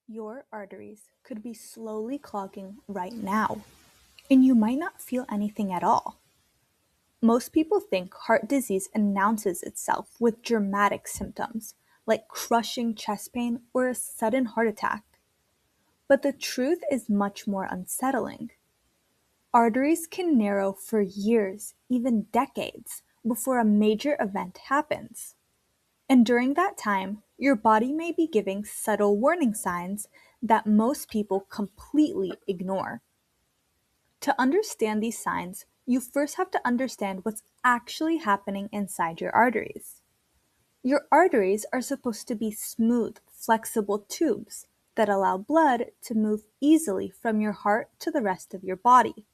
Your arteries could be slowly clogging right now, and you might not feel anything at all. Most people think heart disease announces itself with dramatic symptoms like crushing chest pain or a sudden heart attack. But the truth is much more unsettling. Arteries can narrow for years, even decades, before a major event happens. And during that time, your body may be giving subtle warning signs that most people completely ignore. To understand these signs, you first have to understand what's actually happening inside your arteries. Your arteries are supposed to be smooth, flexible tubes that allow blood to move easily from your heart to the rest of your body.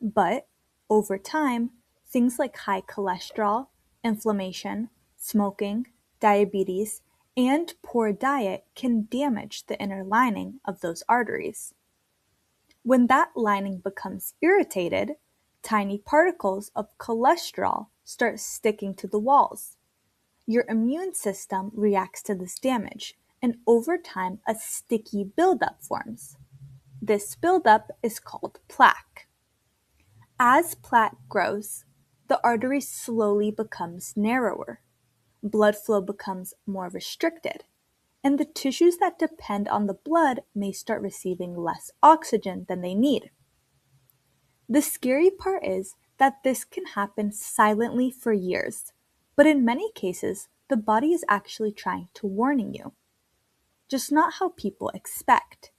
But over time, things like high cholesterol, inflammation, smoking, diabetes, and poor diet can damage the inner lining of those arteries. When that lining becomes irritated, tiny particles of cholesterol start sticking to the walls. Your immune system reacts to this damage, and over time, a sticky buildup forms. This buildup is called plaque. As plaque grows, the artery slowly becomes narrower, blood flow becomes more restricted, and the tissues that depend on the blood may start receiving less oxygen than they need. The scary part is that this can happen silently for years, but in many cases, the body is actually trying to warn you, just not how people expect.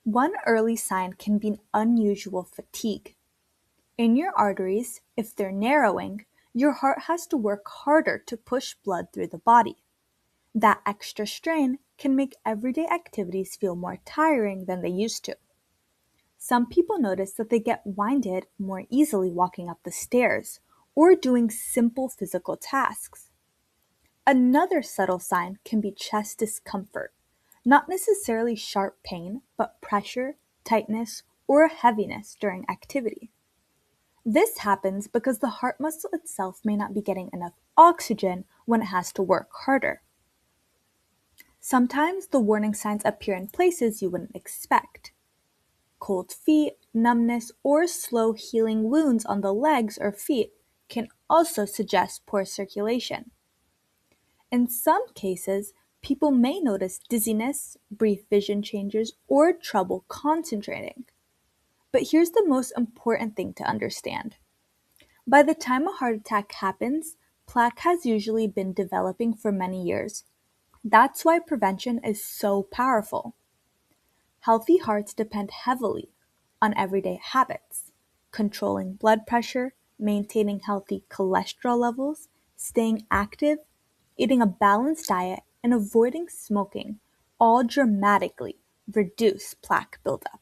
One early sign can be unusual fatigue. In your arteries, if they're narrowing, your heart has to work harder to push blood through the body. That extra strain can make everyday activities feel more tiring than they used to. Some people notice that they get winded more easily walking up the stairs or doing simple physical tasks. Another subtle sign can be chest discomfort, not necessarily sharp pain, but pressure, tightness, or heaviness during activity. This happens because the heart muscle itself may not be getting enough oxygen when it has to work harder. Sometimes the warning signs appear in places you wouldn't expect. Cold feet, numbness, or slow healing wounds on the legs or feet can also suggest poor circulation. In some cases, people may notice dizziness, brief vision changes, or trouble concentrating. But here's the most important thing to understand. By the time a heart attack happens, plaque has usually been developing for many years. That's why prevention is so powerful. Healthy hearts depend heavily on everyday habits, controlling blood pressure, maintaining healthy cholesterol levels, staying active, eating a balanced diet, and avoiding smoking all dramatically reduce plaque buildup.